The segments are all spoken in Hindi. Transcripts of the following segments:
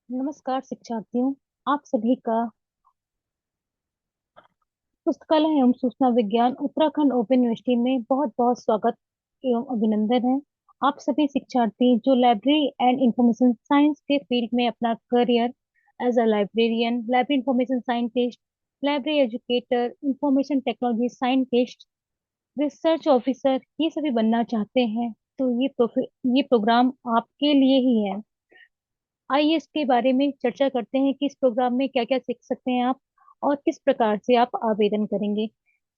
नमस्कार शिक्षार्थियों। आप सभी का पुस्तकालय एवं सूचना विज्ञान उत्तराखंड ओपन यूनिवर्सिटी में बहुत बहुत स्वागत एवं अभिनंदन है। आप सभी शिक्षार्थी जो लाइब्रेरी एंड इंफॉर्मेशन साइंस के फील्ड में अपना career as a librarian, library information scientist, library educator, information technology scientist, research officer ये सभी बनना चाहते हैं, तो ये प्रोग्राम आपके लिए ही है। आइए इसके बारे में चर्चा करते हैं कि इस प्रोग्राम में क्या क्या सीख सकते हैं आप और किस प्रकार से आप आवेदन करेंगे।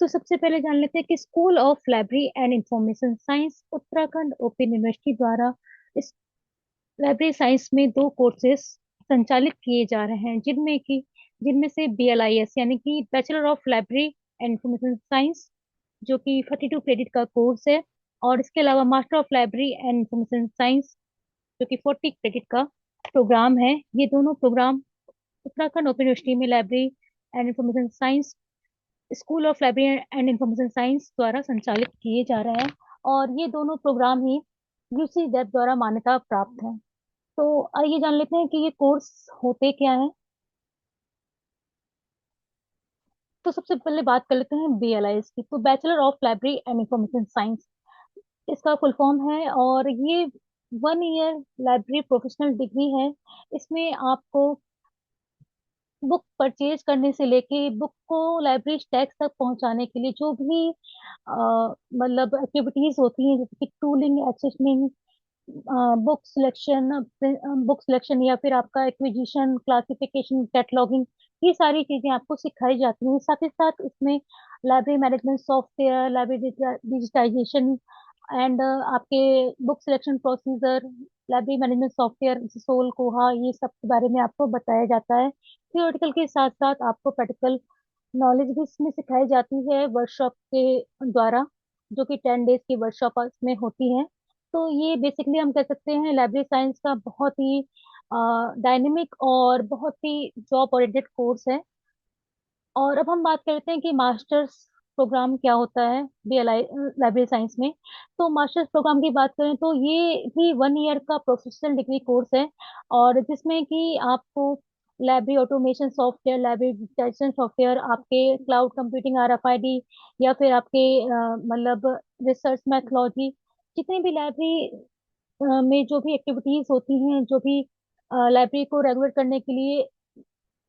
तो सबसे पहले जान लेते हैं कि school of library and information science Uttarakhand open university द्वारा इस लाइब्रेरी साइंस में दो कोर्सेज संचालित किए जा रहे हैं, जिनमें से BLIS यानी कि bachelor of library and information science जो कि 42 क्रेडिट का कोर्स है, और इसके अलावा master of library and information science जो कि 40 क्रेडिट का प्रोग्राम है। ये दोनों प्रोग्राम उत्तराखंड ओपन यूनिवर्सिटी में library and information science, school of library and information science द्वारा संचालित किए जा रहे हैं, और ये दोनों प्रोग्राम ही UC जैप द्वारा मान्यता प्राप्त हैं। तो आइए जान लेते हैं कि ये कोर्स होते क्या है। तो सबसे पहले बात कर लेते हैं BLIS की। तो bachelor of library and information science इसका फुल फॉर्म है, और ये 1 ईयर लाइब्रेरी प्रोफेशनल डिग्री है। इसमें आपको बुक परचेज करने से लेके बुक को लाइब्रेरी स्टैक्स तक पहुंचाने के लिए जो भी मतलब एक्टिविटीज होती हैं, जैसे कि टूलिंग, एक्सेशनिंग, बुक सिलेक्शन या फिर आपका एक्विजिशन, क्लासिफिकेशन, कैटलॉगिंग, ये सारी चीजें आपको सिखाई जाती हैं। साथ ही साथ इसमें library management software, library digitization and आपके book selection procedure, library management software जैसे सोल, कोहा, ये सब के बारे में आपको बताया जाता है। थियोरेटिकल के साथ साथ आपको प्रैक्टिकल नॉलेज भी इसमें सिखाई जाती है वर्कशॉप के द्वारा, जो कि 10 डेज की वर्कशॉप में होती है। तो ये बेसिकली हम कह सकते हैं लाइब्रेरी साइंस का बहुत ही डायनेमिक और बहुत ही जॉब ओरिएंटेड कोर्स है। और अब हम बात करते हैं कि मास्टर्स प्रोग्राम क्या होता है BLI लाइब्रेरी साइंस में। तो मास्टर्स प्रोग्राम की बात करें तो ये भी 1 ईयर का प्रोफेशनल डिग्री कोर्स है, और जिसमें कि आपको library automation software, library digitisation software, आपके क्लाउड कंप्यूटिंग, RFID, या फिर आपके मतलब रिसर्च मैथोलॉजी, जितनी भी लाइब्रेरी में जो भी एक्टिविटीज होती हैं, जो भी लाइब्रेरी को रेगुलेट करने के लिए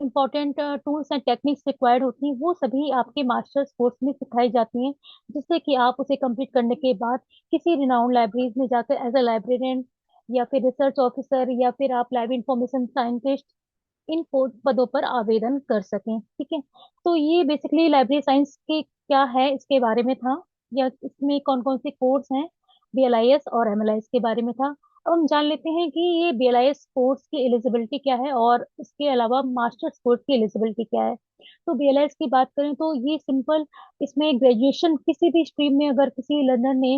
important tools and techniques required होती हैं, वो सभी आपके मास्टर्स कोर्स में सिखाई जाती हैं, जिससे कि आप उसे कंप्लीट करने के बाद किसी रिनाउंड लाइब्रेरीज में जाकर एज अ लाइब्रेरियन या फिर रिसर्च ऑफिसर या फिर आप लाइब्रेरी इंफॉर्मेशन साइंटिस्ट इन पदों पर आवेदन कर सकें। ठीक है। तो ये बेसिकली लाइब्रेरी साइंस के क्या है इसके बारे में था, या इसमें कौन कौन से कोर्स हैं BLIS और MLIS के बारे में था। अब हम जान लेते हैं कि ये BLIS कोर्स की एलिजिबिलिटी क्या है और इसके अलावा मास्टर्स कोर्स की एलिजिबिलिटी क्या है। तो BLIS की बात करें तो ये सिंपल, इसमें ग्रेजुएशन किसी भी स्ट्रीम में अगर किसी लर्नर ने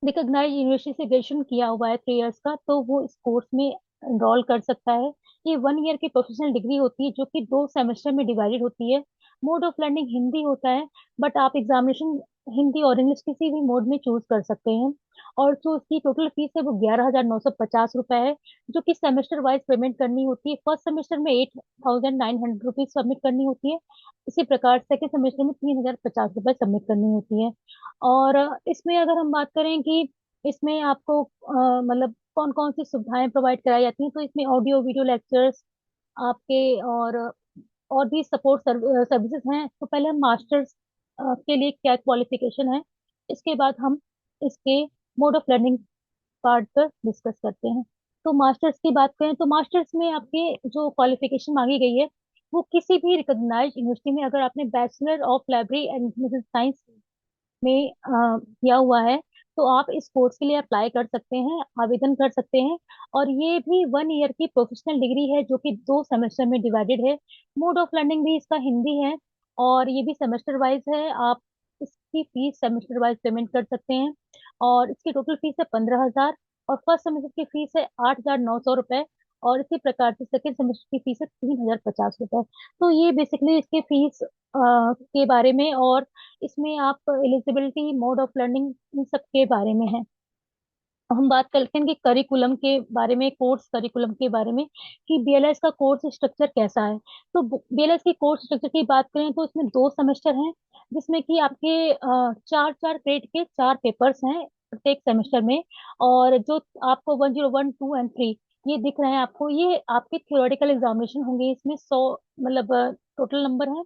रिकॉग्नाइज यूनिवर्सिटी से ग्रेजुएशन किया हुआ है 3 इयर्स का, तो वो इस कोर्स में एनरोल कर सकता है। ये 1 ईयर की प्रोफेशनल डिग्री होती है जो कि 2 सेमेस्टर में डिवाइडेड होती है। मोड ऑफ लर्निंग हिंदी होता है, बट आप एग्जामिनेशन हिंदी और इंग्लिश किसी भी मोड में चूज कर सकते हैं। और जो उसकी टोटल फीस है वो 11,950 रुपए है, जो कि सेमेस्टर वाइज पेमेंट करनी होती है। फर्स्ट सेमेस्टर में 8,900 रुपीज सबमिट करनी होती है। इसी प्रकार सेकेंड सेमेस्टर में 3,050 रुपए सबमिट करनी होती है। और इसमें अगर हम बात करें कि इसमें आपको मतलब कौन कौन सी सुविधाएं प्रोवाइड कराई जाती हैं, तो इसमें ऑडियो वीडियो लेक्चर्स आपके और भी सपोर्ट सर्विसेज हैं। तो पहले हम मास्टर्स के लिए क्या क्वालिफिकेशन है, इसके बाद हम इसके मोड ऑफ लर्निंग पार्ट पर डिस्कस करते हैं। तो मास्टर्स की बात करें तो मास्टर्स में आपके जो क्वालिफिकेशन मांगी गई है वो किसी भी रिकॉग्नाइज्ड यूनिवर्सिटी में अगर आपने bachelor of library and information science में किया हुआ है, तो आप इस कोर्स के लिए अप्लाई कर सकते हैं, आवेदन कर सकते हैं। और ये भी 1 ईयर की प्रोफेशनल डिग्री है जो कि 2 सेमेस्टर में डिवाइडेड है। मोड ऑफ लर्निंग भी इसका हिंदी है, और ये भी सेमेस्टर वाइज है। आप इसकी फीस सेमेस्टर वाइज पेमेंट कर सकते हैं, और इसकी टोटल फीस है 15,000, और फर्स्ट सेमेस्टर की फीस है 8,900 रुपए, और इसी प्रकार से सेकेंड सेमेस्टर की फीस है 3,050 रुपए। तो ये बेसिकली इसके फीस के बारे में, और इसमें आप एलिजिबिलिटी, मोड ऑफ लर्निंग, इन सब के बारे में है। हम बात करते हैं कि करिकुलम के बारे में, कोर्स करिकुलम के बारे में, कि बीएलएस का कोर्स स्ट्रक्चर कैसा है। तो बीएलएस की कोर्स स्ट्रक्चर की बात करें तो इसमें 2 सेमेस्टर हैं, जिसमें कि आपके 4 4 क्रेडिट के 4 पेपर्स हैं प्रत्येक सेमेस्टर में। और जो आपको 101 2 एंड 3 ये दिख रहे हैं आपको, ये आपके थ्योरेटिकल एग्जामिनेशन होंगे। इसमें 100 मतलब टोटल नंबर है,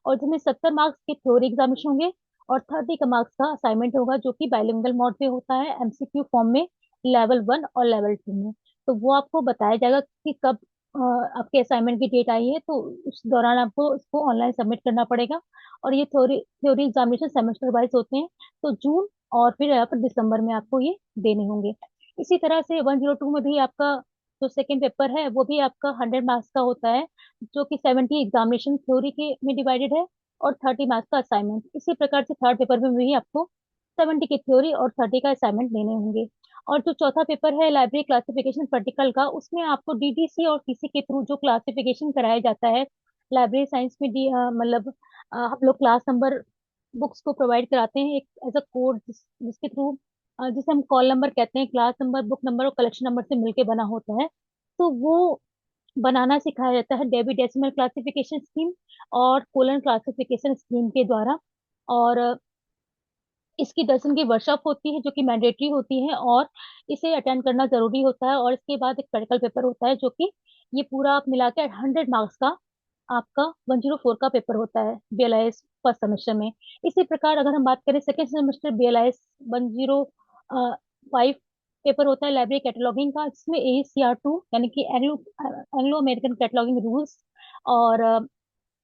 और जिसमें 70 मार्क्स के थ्योरी एग्जामिनेशन होंगे, और 30 का मार्क्स का असाइनमेंट होगा, जो कि बाइलिंगुअल मोड पे होता है, एमसीक्यू फॉर्म में, लेवल 1 और लेवल 2 में। तो वो आपको बताया जाएगा कि कब आपके असाइनमेंट की डेट आई है, तो उस दौरान आपको इसको ऑनलाइन सबमिट करना पड़ेगा। और ये theory theory examination semester wise होते हैं, तो जून और फिर यहाँ पर दिसंबर में आपको ये देने होंगे। इसी तरह से 102 में भी आपका जो सेकेंड पेपर है वो भी आपका 100 मार्क्स का होता है, जो कि 70 एग्जामिनेशन थ्योरी के में डिवाइडेड है, और 30 मार्क्स का असाइनमेंट। इसी प्रकार से थर्ड पेपर में भी आपको 70 की थ्योरी और 30 का असाइनमेंट देने होंगे। और जो चौथा पेपर है लाइब्रेरी क्लासिफिकेशन प्रैक्टिकल का, उसमें आपको डीडीसी और टीसी के थ्रू जो क्लासिफिकेशन कराया जाता है लाइब्रेरी साइंस में, मतलब हम लोग क्लास नंबर बुक्स को प्रोवाइड कराते हैं एक एज अ कोड, जिसके थ्रू जिसे हम कॉल नंबर कहते हैं, क्लास नंबर, बुक नंबर और कलेक्शन नंबर से मिलके बना होता है। तो वो बनाना सिखाया जाता है डेबी डेसिमल क्लासिफिकेशन स्कीम और कोलन क्लासिफिकेशन स्कीम के द्वारा। और इसकी 10 दिन की वर्कशॉप होती है, जो कि मैंडेटरी होती है, और इसे अटेंड करना जरूरी होता है। और इसके बाद एक प्रैक्टिकल पेपर होता है, जो कि ये पूरा आप मिला के 100 मार्क्स का आपका 104 का पेपर होता है बीएलआईएस फर्स्ट सेमेस्टर में। इसी प्रकार अगर हम बात करें सेकेंड सेमेस्टर बीएलआईएस 105 पेपर होता है लाइब्रेरी कैटलॉगिंग का, जिसमें AECR 2 यानी कि Anglo Anglo American cataloguing rules, और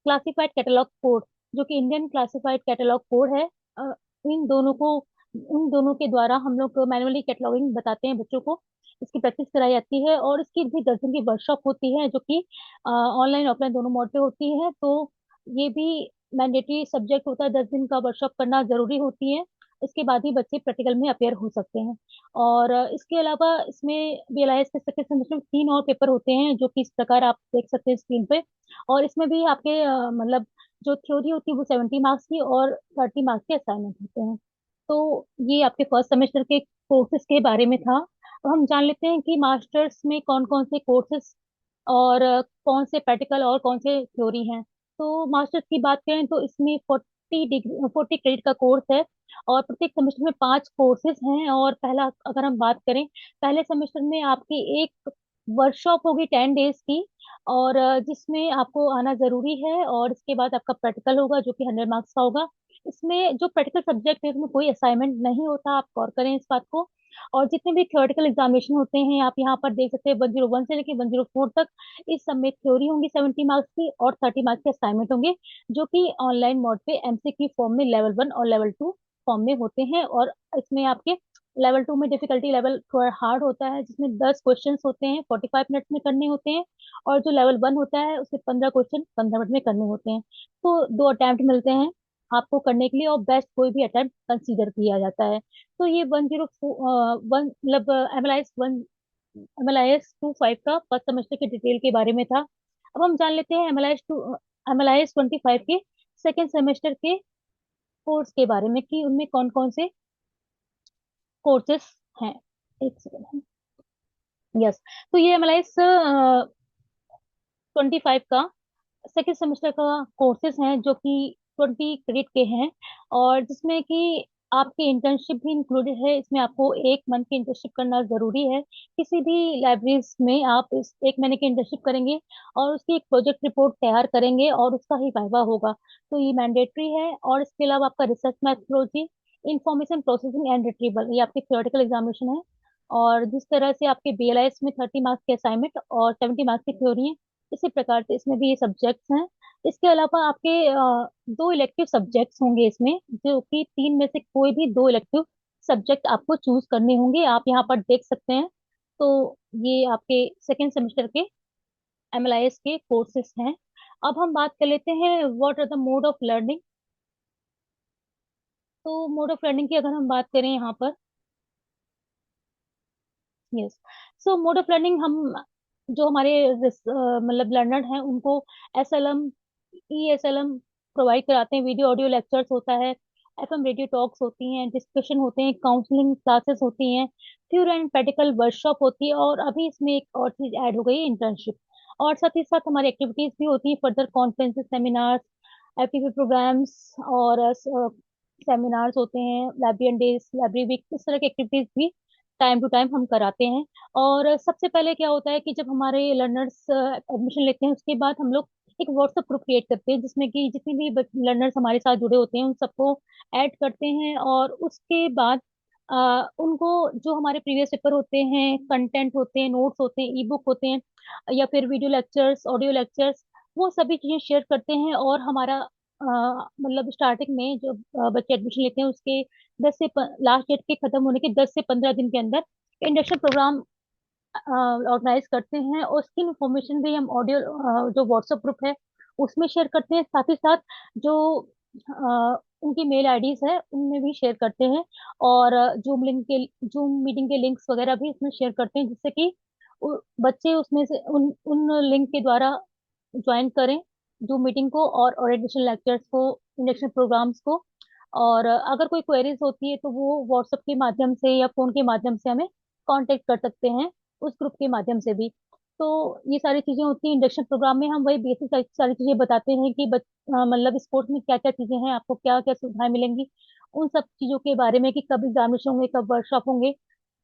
क्लासिफाइड कैटलॉग कोड, जो कि इंडियन क्लासिफाइड कैटलॉग कोड है। अ, इन दोनों को इन दोनों के द्वारा हम लोग मैनुअली कैटलॉगिंग बताते हैं बच्चों को, इसकी प्रैक्टिस कराई जाती है। और इसकी भी 10 दिन की वर्कशॉप होती है, जो कि ऑनलाइन ऑफलाइन दोनों मोड पे होती है। तो ये भी मैंडेटरी सब्जेक्ट होता है, 10 दिन का वर्कशॉप करना जरूरी होती है। इसके बाद ही बच्चे प्रैक्टिकल में अपेयर हो सकते हैं। और इसके अलावा इसमें बीएलआईएस के सेकंड सेमेस्टर में 3 और पेपर होते हैं, जो कि इस प्रकार आप देख सकते हैं स्क्रीन पे। और इसमें भी आपके मतलब जो थ्योरी होती है वो 70 मार्क्स की, और 30 मार्क्स के असाइनमेंट होते हैं। तो ये आपके फर्स्ट सेमेस्टर के कोर्सेज के बारे में था। अब हम जान लेते हैं कि मास्टर्स में कौन कौन से कोर्सेज और कौन से प्रैक्टिकल और कौन से थ्योरी हैं। तो मास्टर्स की बात करें तो इसमें 40 क्रेडिट का कोर्स है, और प्रत्येक सेमेस्टर में 5 कोर्सेज हैं। और पहला अगर हम बात करें, पहले सेमेस्टर में आपकी एक वर्कशॉप होगी 10 डेज की, और जिसमें आपको आना जरूरी है। और इसके बाद आपका प्रैक्टिकल होगा, जो कि 100 मार्क्स का होगा। इसमें जो प्रैक्टिकल सब्जेक्ट है उसमें कोई असाइनमेंट नहीं होता, आप गौर करें इस बात को। और जितने भी थ्योरेटिकल एग्जामिनेशन होते हैं आप यहाँ पर देख सकते हैं, 101 से लेकर 104 तक, इस सब में थ्योरी होंगी 70 मार्क्स की, और 30 मार्क्स के असाइनमेंट होंगे, जो कि ऑनलाइन मोड पे एमसीक्यू फॉर्म में लेवल 1 और लेवल 2 फॉर्म में होते हैं। और इसमें आपके लेवल 2 में डिफिकल्टी लेवल थोड़ा हार्ड होता है, जिसमें 10 क्वेश्चन होते हैं, 45 मिनट्स में करने होते हैं। और जो लेवल 1 होता है उसमें 15 क्वेश्चन 15 मिनट में करने होते हैं। तो 2 अटेम्प्ट मिलते हैं आपको करने के लिए, और बेस्ट कोई भी अटेम्प्ट कंसीडर किया जाता है। तो ये 101 मतलब MLIS 25 का फर्स्ट सेमेस्टर के डिटेल के बारे में था। अब हम जान लेते हैं MLIS 25 के सेकेंड सेमेस्टर के कोर्स के बारे में, कि उनमें कौन कौन से कोर्सेस हैं। एक सेकेंड। यस। तो ये MLIS 25 का सेकेंड सेमेस्टर का कोर्सेज हैं, जो कि 20 क्रेडिट के हैं, और जिसमें कि आपकी इंटर्नशिप भी इंक्लूडेड है। इसमें आपको 1 मंथ की इंटर्नशिप करना जरूरी है। किसी भी लाइब्रेरीज में आप इस 1 महीने की इंटर्नशिप करेंगे, और उसकी एक प्रोजेक्ट रिपोर्ट तैयार करेंगे, और उसका ही वाइवा होगा। तो ये मैंडेटरी है। और इसके अलावा आपका research methodology, information processing and retrieval, ये आपकी थ्योरेटिकल एग्जामिनेशन है। और जिस तरह से आपके बीएलआईएस में 30 मार्क्स के असाइनमेंट और 70 मार्क्स की थ्योरी है, इसी प्रकार से इसमें भी ये सब्जेक्ट्स हैं। इसके अलावा आपके 2 इलेक्टिव सब्जेक्ट्स होंगे इसमें, जो कि 3 में से कोई भी 2 इलेक्टिव सब्जेक्ट आपको चूज करने होंगे, आप यहाँ पर देख सकते हैं। तो ये आपके सेकेंड सेमेस्टर के एमएलआईएस के कोर्सेज हैं। अब हम बात कर लेते हैं what are the mode of learning. तो मोड ऑफ लर्निंग की अगर हम बात करें यहाँ पर, yes, so mode of learning, हम जो हमारे मतलब लर्नर हैं उनको SLM ESLM प्रोवाइड कराते हैं, वीडियो ऑडियो लेक्चर्स होता है, एफएम रेडियो टॉक्स होती हैं, डिस्कशन होते हैं, काउंसलिंग क्लासेस होती हैं, थ्योरी एंड प्रैक्टिकल वर्कशॉप होती है, और अभी इसमें एक और चीज ऐड हो गई है, इंटर्नशिप। और साथ ही साथ हमारी एक्टिविटीज भी होती हैं, further conferences, seminars, activity programs, और सेमिनार्स होते हैं, लाइब्रेरी डेज, लाइब्रेरी वीक, इस तरह की एक्टिविटीज भी टाइम टू टाइम हम कराते हैं। और सबसे पहले क्या होता है कि जब हमारे लर्नर्स एडमिशन लेते हैं, उसके बाद हम लोग एक व्हाट्सएप ग्रुप क्रिएट करते हैं, जिसमें कि जितने भी लर्नर्स हमारे साथ जुड़े होते हैं उन सबको ऐड करते हैं। और उसके बाद उनको जो हमारे प्रीवियस पेपर होते हैं, कंटेंट होते हैं, नोट्स होते हैं, ई बुक होते हैं, या फिर वीडियो लेक्चर्स, ऑडियो लेक्चर्स, वो सभी चीजें शेयर करते हैं। और हमारा मतलब स्टार्टिंग में जो बच्चे एडमिशन लेते हैं उसके 10 से लास्ट डेट के खत्म होने के 10 से 15 दिन के अंदर इंडक्शन प्रोग्राम ऑर्गेनाइज करते हैं। और उसकी इंफॉर्मेशन भी हम ऑडियो जो व्हाट्सएप ग्रुप है उसमें शेयर करते हैं, साथ ही साथ जो उनकी मेल आईडीज है उनमें भी शेयर करते हैं। और जूम मीटिंग के लिंक्स वगैरह भी इसमें शेयर करते हैं, जिससे कि बच्चे उसमें से उन उन लिंक के द्वारा ज्वाइन करें जूम मीटिंग को, और ओरिएंटेशन लेक्चर्स को, इंडक्शन प्रोग्राम्स को। और अगर कोई क्वेरीज होती है तो वो व्हाट्सएप के माध्यम से या फोन के माध्यम से हमें कांटेक्ट कर सकते हैं, उस ग्रुप के माध्यम से भी। तो ये सारी चीजें होती हैं इंडक्शन प्रोग्राम में। हम वही बेसिक सारी चीजें बताते हैं कि मतलब स्पोर्ट्स में क्या क्या चीजें हैं, आपको क्या क्या सुविधाएं मिलेंगी, उन सब चीजों के बारे में, कि कब एग्जामिनेशन होंगे, कब वर्कशॉप होंगे,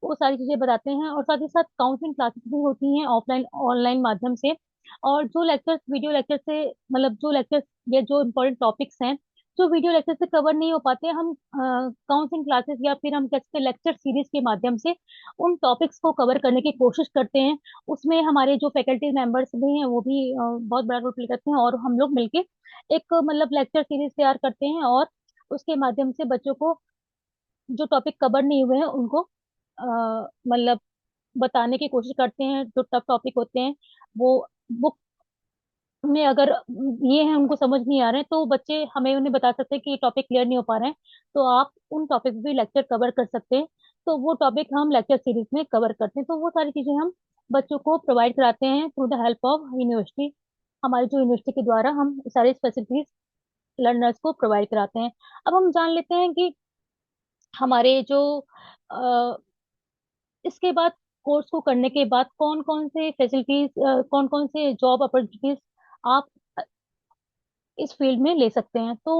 वो सारी चीजें बताते हैं। और साथ ही साथ काउंसलिंग क्लासेस भी होती हैं ऑफलाइन ऑनलाइन माध्यम से। और जो लेक्चर्स वीडियो लेक्चर से, मतलब जो लेक्चर्स या जो इम्पोर्टेंट टॉपिक्स हैं जो वीडियो लेक्चर से कवर नहीं हो पाते, हम काउंसलिंग क्लासेस या फिर हम कहते हैं लेक्चर सीरीज के माध्यम से उन टॉपिक्स को कवर करने की कोशिश करते हैं। उसमें हमारे जो फैकल्टी मेंबर्स भी हैं वो भी बहुत बड़ा रोल प्ले करते हैं, और हम लोग मिलके एक मतलब लेक्चर सीरीज तैयार करते हैं, और उसके माध्यम से बच्चों को जो टॉपिक कवर नहीं हुए हैं उनको मतलब बताने की कोशिश करते हैं। जो टफ टॉपिक होते हैं वो बुक में अगर ये है उनको समझ नहीं आ रहे हैं, तो बच्चे हमें उन्हें बता सकते हैं कि ये टॉपिक क्लियर नहीं हो पा रहे हैं, तो आप उन टॉपिक भी लेक्चर कवर कर सकते हैं। तो वो टॉपिक हम लेक्चर सीरीज में कवर करते हैं। तो वो सारी चीजें हम बच्चों को प्रोवाइड कराते हैं through the help of university. हमारी जो यूनिवर्सिटी के द्वारा हम सारी फैसिलिटीज लर्नर्स को प्रोवाइड कराते हैं। अब हम जान लेते हैं कि हमारे जो अ, इसके बाद कोर्स को करने के बाद कौन कौन से फैसिलिटीज, कौन कौन से जॉब अपॉर्चुनिटीज आप इस फील्ड में ले सकते हैं। तो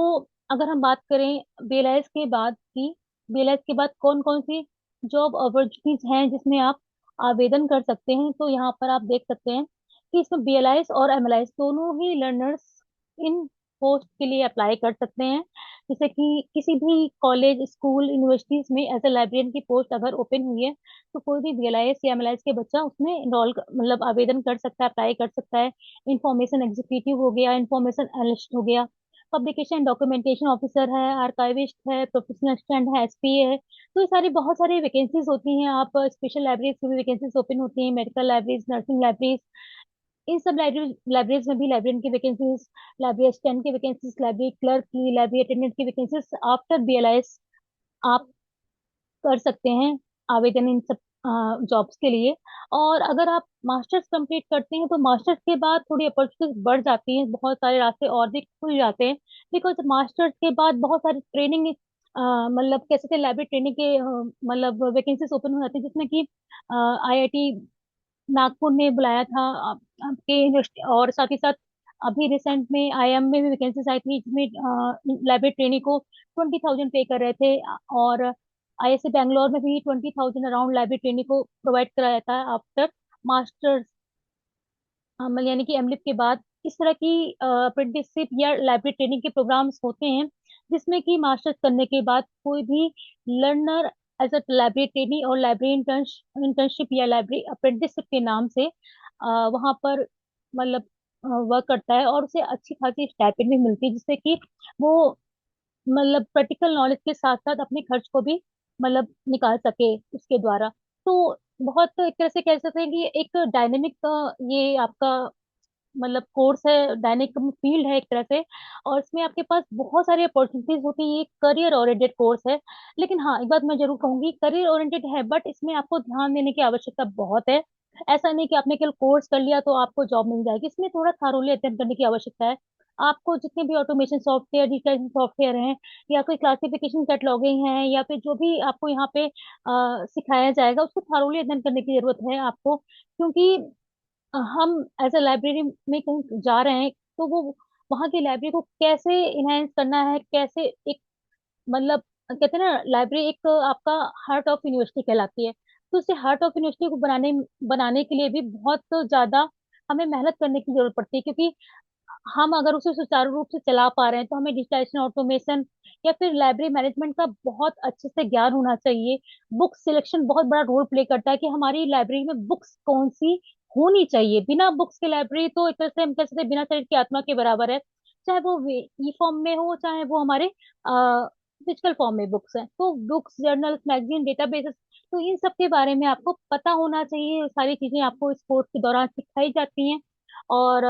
अगर हम बात करें बीएलआईएस के बाद की, बीएलआईएस के बाद कौन कौन सी जॉब अपॉर्चुनिटीज हैं जिसमें आप आवेदन कर सकते हैं, तो यहाँ पर आप देख सकते हैं कि इसमें बीएलआईएस और एमएलआईएस दोनों ही लर्नर्स इन पोस्ट के लिए अप्लाई कर सकते हैं। जैसे कि किसी भी कॉलेज, स्कूल, यूनिवर्सिटीज में एज ए लाइब्रेरियन की पोस्ट अगर ओपन हुई है, तो कोई भी बीएलआईएस या एमएलआईएस के बच्चा उसमें इनरोल मतलब आवेदन कर सकता है, अप्लाई कर सकता है। इंफॉर्मेशन एग्जीक्यूटिव हो गया, इंफॉर्मेशन एनालिस्ट हो गया, पब्लिकेशन डॉक्यूमेंटेशन ऑफिसर है, आर्काइविस्ट है, प्रोफेशनल असिस्टेंट है, एसपीए है। तो ये सारी बहुत सारी वैकेंसीज होती हैं। आप स्पेशल लाइब्रेरीज की भी वैकेंसीज ओपन होती हैं, मेडिकल लाइब्रेरीज, नर्सिंग लाइब्रेरीज, इन सब लाइब्रेरीज में भी लाइब्रेरियन की वैकेंसीज, लाइब्रेरी असिस्टेंट की वैकेंसीज, लाइब्रेरी क्लर्क की, लाइब्रेरी अटेंडेंट की वैकेंसीज आफ्टर बीएलआईएस आप कर सकते हैं आवेदन इन सब जॉब्स के लिए। और अगर आप मास्टर्स कंप्लीट करते हैं तो मास्टर्स के बाद थोड़ी अपॉर्चुनिटीज बढ़ जाती हैं, बहुत सारे रास्ते और भी खुल जाते हैं। बिकॉज मास्टर्स के बाद बहुत सारी ट्रेनिंग, मतलब कैसे थे, लाइब्रेरी ट्रेनिंग के मतलब वैकेंसीज ओपन हो जाती है, जिसमें कि आईआईटी नागपुर ने बुलाया था आपके यूनिवर्सिटी। और साथ ही साथ अभी रिसेंट में आईएम में भी वैकेंसीज आई थी, जिसमें लाइब्रेरी ट्रेनी को 20,000 पे कर रहे थे। और आईएससी बैंगलोर में भी 20,000 अराउंड लाइब्रेरी ट्रेनी को प्रोवाइड कराया था आफ्टर मास्टर्स, मतलब यानी कि एमलिप के बाद। इस तरह की अप्रेंटिसशिप या लाइब्रेरी ट्रेनिंग के प्रोग्राम्स होते हैं, जिसमें कि मास्टर्स करने के बाद कोई भी learner as a library trainee और लाइब्रेरी इंटर्नशिप या लाइब्रेरी अप्रेंटिसशिप के नाम से वहाँ पर मतलब वर्क करता है, और उसे अच्छी खासी स्टाइपेंड भी मिलती है, जिससे कि वो मतलब प्रैक्टिकल नॉलेज के साथ साथ अपने खर्च को भी मतलब निकाल सके उसके द्वारा। तो बहुत एक तरह से कह सकते हैं कि एक डायनेमिक ये आपका मतलब कोर्स है, डायनेमिक फील्ड है एक तरह से। और इसमें आपके पास बहुत सारी अपॉर्चुनिटीज होती है, ये करियर ओरिएंटेड कोर्स है। लेकिन हाँ, एक बात मैं जरूर कहूंगी, करियर ओरिएंटेड है बट इसमें आपको ध्यान देने की आवश्यकता बहुत है। ऐसा नहीं कि आपने केवल कोर्स कर लिया तो आपको जॉब मिल जाएगी, इसमें थोड़ा थारोली अध्ययन करने की आवश्यकता है। आपको जितने भी ऑटोमेशन सॉफ्टवेयर, डिजिटाइजेशन सॉफ्टवेयर हैं, या कोई क्लासिफिकेशन कैटलॉगिंग है, या फिर जो भी आपको यहाँ पे सिखाया जाएगा, उसको थारोली अध्ययन करने की जरूरत है आपको। क्योंकि हम एज अ लाइब्रेरी में कहीं जा रहे हैं, तो वो वहाँ की लाइब्रेरी को कैसे इनहेंस करना है, कैसे एक मतलब कहते हैं ना, लाइब्रेरी एक आपका हार्ट ऑफ यूनिवर्सिटी कहलाती है। तो उसे हार्ट ऑफ यूनिवर्सिटी को बनाने बनाने के लिए भी बहुत ज्यादा हमें मेहनत करने की जरूरत पड़ती है। क्योंकि हम अगर उसे सुचारू रूप से चला पा रहे हैं, तो हमें डिजिटाइजेशन, ऑटोमेशन या फिर लाइब्रेरी मैनेजमेंट का बहुत अच्छे से ज्ञान होना चाहिए। बुक सिलेक्शन बहुत बड़ा रोल प्ले करता है कि हमारी लाइब्रेरी में बुक्स कौन सी होनी चाहिए। बिना बुक्स के लाइब्रेरी तो एक तरह से हम कह सकते हैं बिना शरीर की आत्मा के बराबर है। चाहे वो ई फॉर्म में हो, चाहे वो हमारे फिजिकल फॉर्म में बुक्स हैं। तो बुक्स, जर्नल्स, मैगजीन, डेटाबेसेस, तो इन सब के बारे में आपको पता होना चाहिए। ये सारी चीजें आपको इस कोर्स के दौरान सिखाई जाती हैं। और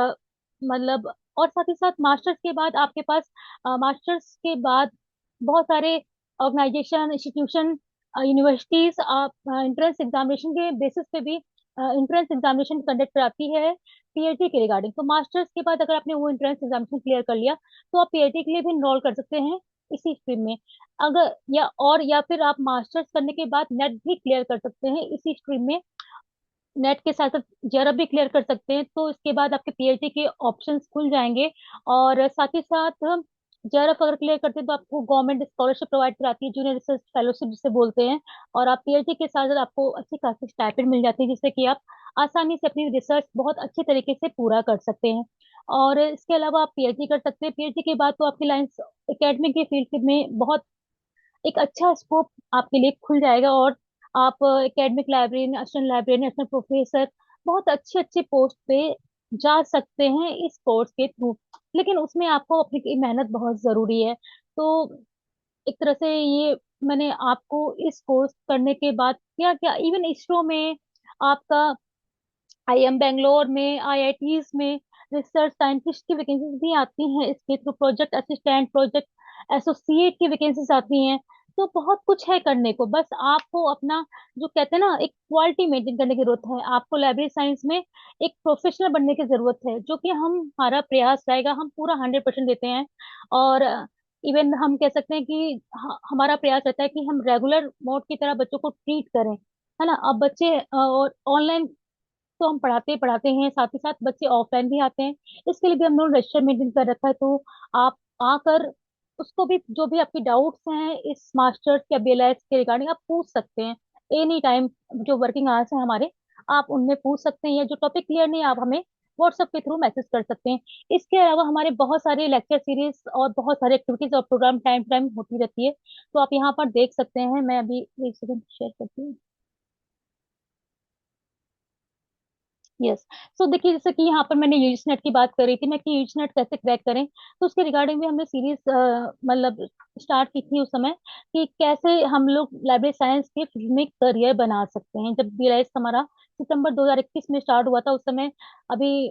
मतलब और साथ ही साथ मास्टर्स के बाद आपके पास मास्टर्स के बाद बहुत सारे ऑर्गेनाइजेशन, इंस्टीट्यूशन, यूनिवर्सिटीज आप एंट्रेंस एग्जामिनेशन के बेसिस पे भी एंट्रेंस एग्जामिनेशन कंडक्ट कराती है पीएचडी के रिगार्डिंग। तो मास्टर्स के बाद अगर आपने वो एंट्रेंस एग्जामिनेशन क्लियर कर लिया, तो आप पीएचडी के लिए भी इनरोल कर सकते हैं इसी स्ट्रीम में। अगर या फिर आप मास्टर्स करने के बाद नेट भी क्लियर कर सकते हैं इसी स्ट्रीम में। नेट के साथ साथ जेआरएफ भी क्लियर कर सकते हैं, तो इसके बाद आपके पीएचडी के ऑप्शंस खुल जाएंगे। और साथ ही साथ जेआरएफ अगर क्लियर करते हैं, तो आपको गवर्नमेंट स्कॉलरशिप प्रोवाइड कराती है, जूनियर रिसर्च फेलोशिप जिसे बोलते हैं। और आप पीएचडी के साथ साथ आपको अच्छी खासी स्टाइपेंड मिल जाती है, जिससे कि आप आसानी से अपनी रिसर्च बहुत अच्छे तरीके से पूरा कर सकते हैं। और इसके अलावा आप पीएचडी कर सकते हैं। पीएचडी के बाद तो आपकी लाइन एकेडमिक के फील्ड में बहुत एक अच्छा स्कोप आपके लिए खुल जाएगा। और आप academic librarian, assistant librarian, assistant professor, बहुत अच्छे अच्छे पोस्ट पे जा सकते हैं इस कोर्स के थ्रू। लेकिन उसमें आपको अपनी मेहनत बहुत जरूरी है। तो एक तरह से ये मैंने आपको इस कोर्स करने के बाद क्या क्या, इवन इसरो में आपका, आईएम बेंगलोर में, आईआईटीज में रिसर्च साइंटिस्ट की वैकेंसीज भी आती हैं इसके through. Project assistant, project associate की वैकेंसीज आती हैं। तो बहुत कुछ है करने को, बस आपको अपना जो कहते हैं ना, एक क्वालिटी मेंटेन करने की जरूरत है। आपको लाइब्रेरी साइंस में एक प्रोफेशनल बनने की जरूरत है, जो कि हम हमारा प्रयास रहेगा, हम पूरा 100% देते हैं। और इवन हम कह सकते हैं कि हमारा प्रयास रहता है कि हम रेगुलर मोड की तरह बच्चों को ट्रीट करें, है ना। अब बच्चे और ऑनलाइन तो हम पढ़ाते ही पढ़ाते हैं, साथ ही साथ बच्चे ऑफलाइन भी आते हैं। इसके लिए भी हम लोग रजिस्टर मेंटेन कर रखा है। तो आप आकर उसको भी, जो भी आपकी डाउट्स हैं इस मास्टर्स या बीएलएस के रिगार्डिंग, आप पूछ सकते हैं एनी टाइम। जो वर्किंग आवर्स हैं हमारे, आप उनमें पूछ सकते हैं, या जो टॉपिक क्लियर नहीं, आप हमें व्हाट्सएप के थ्रू मैसेज कर सकते हैं। इसके अलावा हमारे बहुत सारे लेक्चर सीरीज और बहुत सारे एक्टिविटीज और प्रोग्राम टाइम टाइम होती रहती है। तो आप यहाँ पर देख सकते हैं। मैं अभी एक सेकंड शेयर करती हूँ। यस। सो देखिए, जैसे कि यहाँ पर मैंने यूजीसी नेट की बात कर रही थी मैं, कि यूजीसी नेट कैसे क्रैक करें। तो उसके रिगार्डिंग भी हमने सीरीज मतलब स्टार्ट की थी उस समय, कि कैसे हम लोग लाइब्रेरी साइंस के फील्ड में करियर बना सकते हैं। जब बीएलआईएस हमारा सितंबर 2021 में स्टार्ट हुआ था, उस समय अभी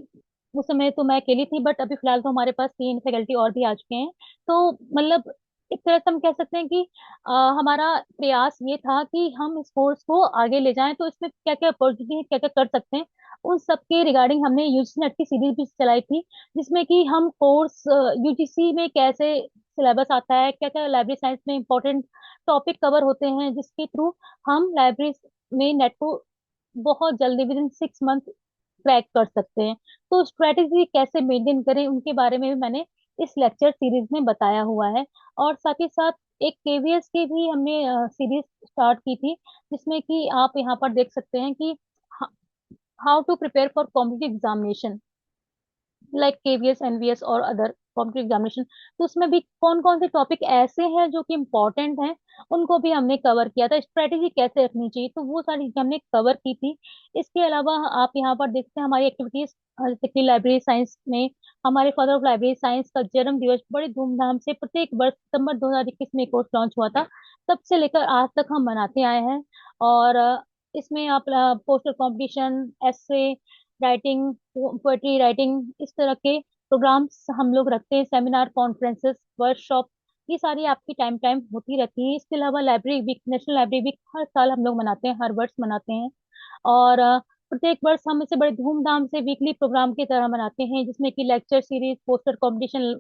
उस समय तो मैं अकेली थी, बट अभी फिलहाल तो हमारे पास 3 फैकल्टी और भी आ चुके हैं। तो मतलब एक तरह से हम कह सकते हैं कि हमारा प्रयास ये था कि हम इस कोर्स को आगे ले जाएं। तो इसमें क्या क्या अपॉर्चुनिटी है, क्या क्या कर सकते हैं, उन सब के रिगार्डिंग हमने यूजीसी नेट की सीरीज भी चलाई थी, जिसमें कि हम कोर्स यूजीसी में कैसे सिलेबस आता है, क्या क्या लाइब्रेरी साइंस में इंपॉर्टेंट टॉपिक कवर होते हैं, जिसके थ्रू हम लाइब्रेरी में नेट को बहुत जल्दी विद इन 6 मंथ क्रैक कर सकते हैं। तो स्ट्रेटेजी कैसे मेंटेन करें, उनके बारे में भी मैंने इस लेक्चर सीरीज में बताया हुआ है। और साथ ही साथ एक केवीएस की भी हमने सीरीज स्टार्ट की थी, जिसमें कि आप यहाँ पर देख सकते हैं कि how to prepare for competitive examination like KVS, NVS और अदर कॉम्पिटिटिव एग्जामिनेशन। तो उसमें भी कौन कौन से टॉपिक ऐसे हैं जो कि इम्पोर्टेंट हैं, उनको भी हमने कवर किया था। स्ट्रेटेजी कैसे रखनी चाहिए, तो वो सारी चीजें हमने कवर की थी। इसके अलावा आप यहाँ पर देखते हैं हमारी एक्टिविटीज, जैसे कि लाइब्रेरी साइंस में हमारे फादर ऑफ लाइब्रेरी साइंस का जन्म दिवस बड़े धूमधाम से प्रत्येक वर्ष सितंबर 2021 में कोर्स लॉन्च हुआ था, तब से लेकर आज तक हम मनाते आए हैं। और इसमें आप poster competition, essay writing, poetry writing, इस तरह के प्रोग्राम्स हम लोग रखते हैं, सेमिनार, कॉन्फ्रेंसेस, वर्कशॉप, ये सारी आपकी टाइम टाइम होती रहती है। इसके अलावा library week, national library week हर साल हम लोग मनाते हैं, हर वर्ष मनाते हैं। और प्रत्येक वर्ष हम इसे बड़े धूमधाम से वीकली प्रोग्राम की तरह मनाते हैं, जिसमें कि lecture series, poster competition,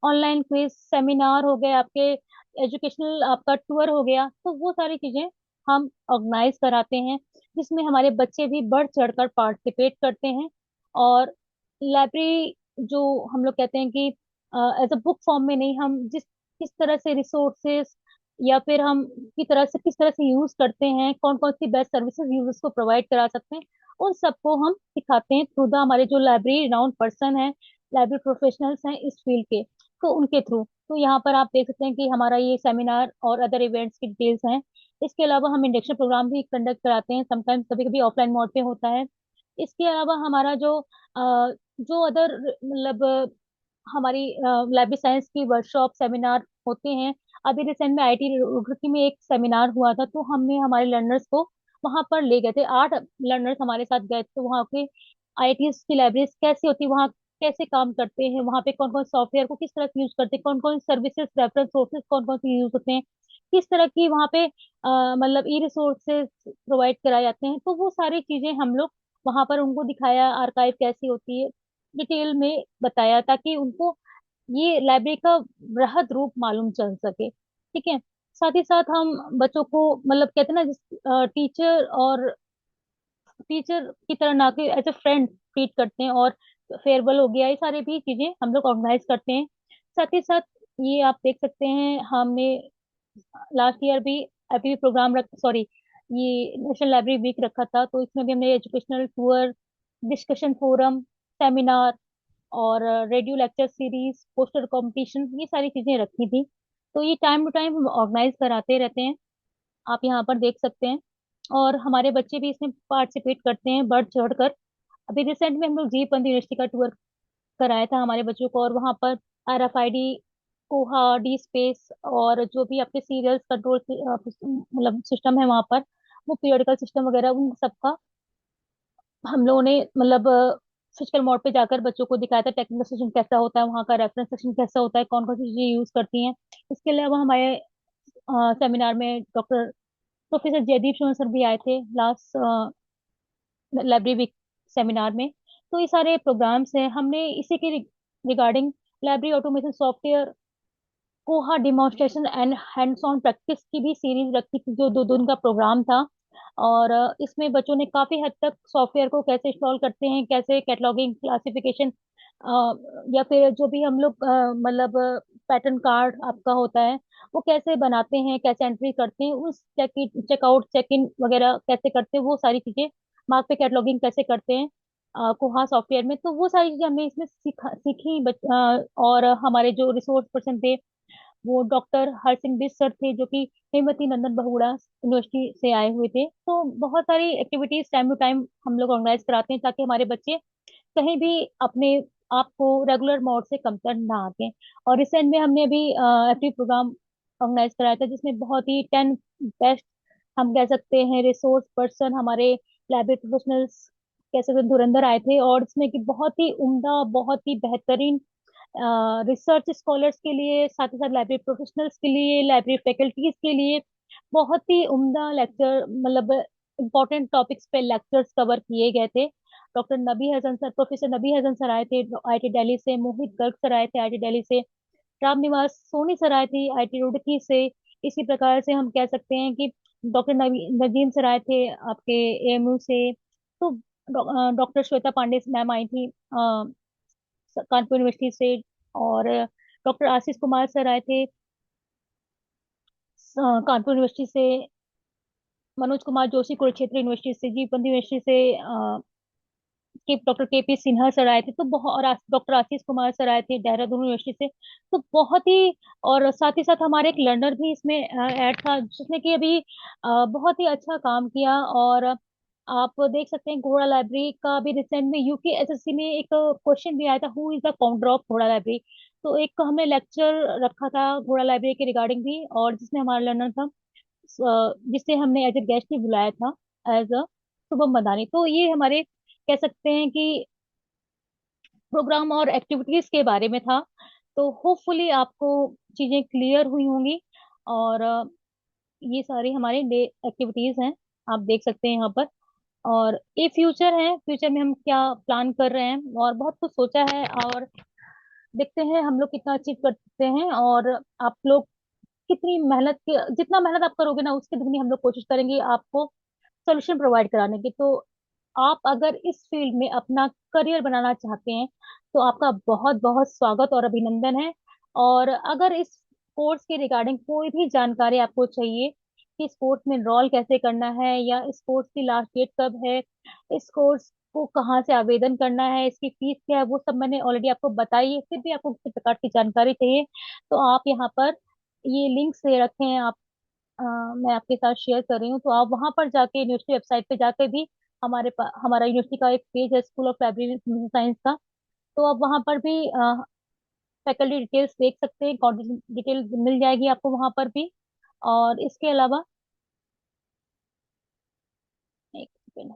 online quiz, seminar हो गए आपके, एजुकेशनल आपका टूर हो गया। तो वो सारी चीजें हम ऑर्गेनाइज कराते हैं, जिसमें हमारे बच्चे भी बढ़ चढ़कर पार्टिसिपेट करते हैं। और लाइब्रेरी जो हम लोग कहते हैं कि एज अ बुक फॉर्म में नहीं, हम जिस किस तरह से रिसोर्सेस या फिर हम की तरह से किस तरह से यूज करते हैं, कौन कौन सी बेस्ट सर्विसेज यूजर्स को प्रोवाइड करा सकते हैं, उन सबको हम सिखाते हैं थ्रू द हमारे जो लाइब्रेरी रिनाउंड पर्सन है, लाइब्रेरी प्रोफेशनल्स हैं इस फील्ड के, तो उनके थ्रू। तो यहाँ पर आप देख सकते हैं कि हमारा ये सेमिनार और अदर इवेंट्स की डिटेल्स हैं। इसके अलावा हम इंडक्शन प्रोग्राम भी कंडक्ट कराते हैं, समटाइम्स कभी कभी ऑफलाइन मोड पे होता है। इसके अलावा हमारा जो अदर मतलब हमारी लाइब्रेरी साइंस की वर्कशॉप सेमिनार होते हैं। अभी रिसेंट में आईटी रुड़की में एक सेमिनार हुआ था, तो हमने हमारे लर्नर्स को वहां पर ले गए थे। 8 लर्नर्स हमारे साथ गए, तो वहाँ के आईटी की लाइब्रेरीज कैसी होती है, वहाँ कैसे काम करते हैं, वहाँ पे कौन कौन सॉफ्टवेयर को किस तरह से यूज करते हैं, कौन कौन सर्विसेज रेफरेंस सोर्सेज कौन कौन से यूज होते हैं, किस तरह की वहाँ पे मतलब ई रिसोर्सेज प्रोवाइड कराए जाते हैं। तो वो सारी चीजें हम लोग वहां पर उनको दिखाया, आर्काइव कैसी होती है डिटेल में बताया, ताकि उनको ये लाइब्रेरी का वृहद रूप मालूम चल सके। ठीक है। साथ ही साथ हम बच्चों को मतलब कहते हैं ना, जिस टीचर और टीचर की तरह ना कि एज ए फ्रेंड ट्रीट करते हैं, और फेयरवेल हो गया, ये सारी भी चीजें हम लोग ऑर्गेनाइज करते हैं। साथ ही साथ ये आप देख सकते हैं, हमने लास्ट ईयर भी अभी प्रोग्राम रख सॉरी ये नेशनल लाइब्रेरी वीक रखा था, तो इसमें भी हमने educational tour, discussion forum, seminar और radio lecture series, poster competition, ये सारी चीजें रखी थी। तो ये टाइम टू टाइम हम ऑर्गेनाइज कराते रहते हैं, आप यहाँ पर देख सकते हैं। और हमारे बच्चे भी इसमें पार्टिसिपेट करते हैं बढ़ चढ़कर। अभी रिसेंट में हम लोग जी पंत यूनिवर्सिटी का टूर कराया था हमारे बच्चों को, और वहाँ पर RFID, कोहा, डी स्पेस और जो भी आपके सीरियल्स कंट्रोल मतलब सिस्टम है वहाँ पर, वो पीरियडिकल सिस्टम वगैरह उन सबका हम लोगों ने मतलब फिजिकल मोड पे जाकर बच्चों को दिखाया था, टेक्निकल सेशन कैसा होता है, वहाँ का रेफरेंस सेशन कैसा होता है, कौन कौन सी चीजें यूज करती हैं। इसके अलावा हमारे सेमिनार में doctor professor Jaideep Shon sir भी आए थे लास्ट लाइब्रेरी वीक सेमिनार में। तो ये सारे प्रोग्राम्स हैं, हमने इसी के रिगार्डिंग लाइब्रेरी ऑटोमेशन सॉफ्टवेयर कोहा demonstration and hands on practice की भी सीरीज रखी थी, जो 2 दिन का प्रोग्राम था। और इसमें बच्चों ने काफी हद तक सॉफ्टवेयर को कैसे इंस्टॉल करते हैं, कैसे कैटलॉगिंग, क्लासिफिकेशन या फिर जो भी हम लोग मतलब पैटर्न कार्ड आपका होता है, वो कैसे बनाते हैं, कैसे एंट्री करते हैं, उस चेकआउट चेक इन वगैरह कैसे करते हैं, वो सारी चीजें, मार्क पे कैटलॉगिंग कैसे करते हैं कोहा सॉफ्टवेयर में, तो वो सारी चीजें हमने इसमें सीखी और हमारे जो रिसोर्स पर्सन थे, वो डॉक्टर हरसिमरत सर थे, जो कि हेमवती नंदन बहुगुणा यूनिवर्सिटी से आए हुए थे। तो बहुत सारी एक्टिविटीज टाइम टू टाइम हम लोग ऑर्गेनाइज कराते हैं, ताकि हमारे बच्चे कहीं भी अपने आप को रेगुलर मोड से कमतर ना आके। और रिसेंट में हमने अभी एफडी प्रोग्राम ऑर्गेनाइज कराया था, जिसमें बहुत ही 10 बेस्ट हम कह सकते हैं रिसोर्स पर्सन हमारे लाइब्रेरी प्रोफेशनल्स कह सकते हैं धुरंधर आए थे, और इसमें कि बहुत ही उम्दा, बहुत ही बेहतरीन रिसर्च स्कॉलर्स के लिए, साथ ही साथ लाइब्रेरी प्रोफेशनल्स के लिए, लाइब्रेरी फैकल्टीज के लिए बहुत ही उम्दा लेक्चर मतलब इम्पोर्टेंट टॉपिक्स पे लेक्चर्स कवर किए गए थे। डॉक्टर नबी हसन सर, प्रोफेसर नबी हसन सर आए थे आईटी दिल्ली से, मोहित गर्ग सर आए थे आईटी दिल्ली से, राम निवास सोनी सर आए थे आईटी रुड़की से। इसी प्रकार से हम कह सकते हैं कि डॉक्टर नजीम सर आए थे आपके एएमयू से। तो डॉक्टर श्वेता पांडे मैम आई थी कानपुर यूनिवर्सिटी से, और डॉक्टर आशीष कुमार सर आए थे कानपुर यूनिवर्सिटी से, मनोज कुमार जोशी कुरुक्षेत्र यूनिवर्सिटी से, जी पंत यूनिवर्सिटी से के डॉक्टर KP सिन्हा सर आए थे, तो बहुत, और डॉक्टर आशीष कुमार सर आए थे देहरादून यूनिवर्सिटी से। तो बहुत ही, और साथ ही साथ हमारे एक लर्नर भी इसमें ऐड था, जिसने कि अभी बहुत ही अच्छा काम किया। और आप देख सकते हैं घोड़ा लाइब्रेरी का भी रिसेंट में UPSSC में एक क्वेश्चन भी आया था, who is the founder of घोड़ा लाइब्रेरी। तो एक हमने लेक्चर रखा था घोड़ा लाइब्रेरी के रिगार्डिंग भी, और जिसमें हमारा लर्नर था जिसे हमने एज ए गेस्ट भी बुलाया था, एज अ शुभम मदानी। तो ये हमारे कह सकते हैं कि प्रोग्राम और एक्टिविटीज के बारे में था। तो होपफुली आपको चीजें क्लियर हुई होंगी। और ये सारी हमारी डे एक्टिविटीज हैं, आप देख सकते हैं यहाँ पर। और ये फ्यूचर है, फ्यूचर में हम क्या प्लान कर रहे हैं, और बहुत कुछ सोचा है, और देखते हैं हम लोग कितना अचीव कर सकते हैं। और आप लोग कितनी मेहनत के, जितना मेहनत आप करोगे ना, उसकी दुगनी हम लोग कोशिश करेंगे आपको सोल्यूशन प्रोवाइड कराने की। तो आप अगर इस फील्ड में अपना करियर बनाना चाहते हैं, तो आपका बहुत बहुत स्वागत और अभिनंदन है। और अगर इस कोर्स के रिगार्डिंग कोई भी जानकारी आपको चाहिए कि इस कोर्स में एनरोल कैसे करना है, या इस कोर्स की लास्ट डेट कब है, इस कोर्स को कहाँ से आवेदन करना है, इसकी फीस क्या है, वो सब मैंने ऑलरेडी आपको बताई है। फिर भी आपको किसी प्रकार की जानकारी चाहिए, तो आप यहाँ पर ये लिंक्स दे रखे हैं, मैं आपके साथ शेयर कर रही हूँ, तो आप वहां पर जाके यूनिवर्सिटी वेबसाइट पे जाके भी हमारा यूनिवर्सिटी का एक पेज है, school of library and science का। तो आप वहां पर भी फैकल्टी डिटेल्स देख सकते हैं, कॉन्टेक्ट डिटेल मिल जाएगी आपको वहां पर भी। और इसके अलावा एक सेकंड।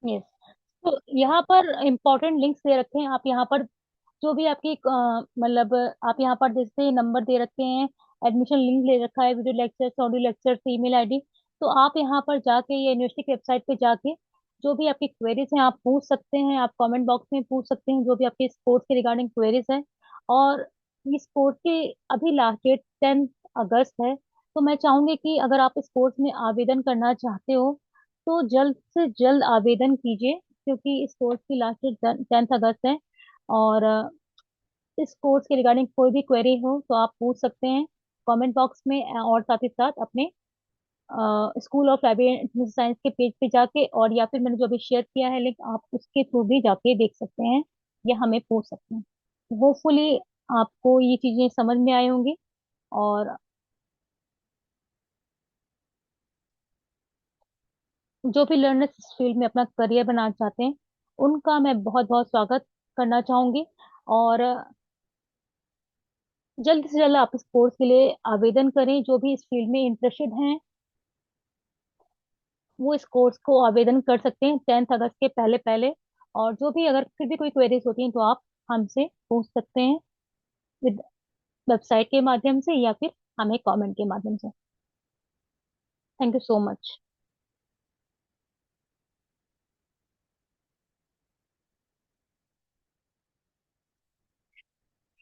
यस, तो यहाँ पर इम्पोर्टेंट लिंक्स दे रखे हैं। आप यहाँ पर जो भी आपकी मतलब आप यहाँ पर जैसे नंबर दे रखे हैं, एडमिशन लिंक ले रखा है, video lecture, audio lecture, email ID. तो आप यहाँ पर जाके, ये यूनिवर्सिटी की वेबसाइट पे जाके, जो भी आपकी क्वेरीज हैं आप पूछ सकते हैं, आप कमेंट बॉक्स में पूछ सकते हैं जो भी आपके स्पोर्ट्स के रिगार्डिंग क्वेरीज है। और इस कोर्स की अभी लास्ट डेट 10 अगस्त है। तो मैं चाहूंगी कि अगर आप इस कोर्स में आवेदन करना चाहते हो, तो जल्द से जल्द आवेदन कीजिए, क्योंकि इस कोर्स की लास्ट डेट 10 अगस्त है। और इस कोर्स के रिगार्डिंग कोई भी क्वेरी हो तो आप पूछ सकते हैं कमेंट बॉक्स में, और साथ ही साथ अपने स्कूल ऑफ लाइब्रेरी साइंस के पेज पे जाके, और या फिर मैंने जो अभी शेयर किया है लिंक, आप उसके थ्रू भी जाके देख सकते हैं, या हमें पूछ सकते हैं। होपफुली आपको ये चीजें समझ में आई होंगी। और जो भी लर्नर्स इस फील्ड में अपना करियर बनाना चाहते हैं, उनका मैं बहुत बहुत स्वागत करना चाहूंगी। और जल्द से जल्द आप इस कोर्स के लिए आवेदन करें, जो भी इस फील्ड में इंटरेस्टेड हैं वो इस कोर्स को आवेदन कर सकते हैं 10 अगस्त के पहले पहले। और जो भी अगर फिर भी कोई क्वेरीज होती हैं तो आप हमसे पूछ सकते हैं, विद वेबसाइट के माध्यम से, या फिर हमें कमेंट के माध्यम से। Thank you so much.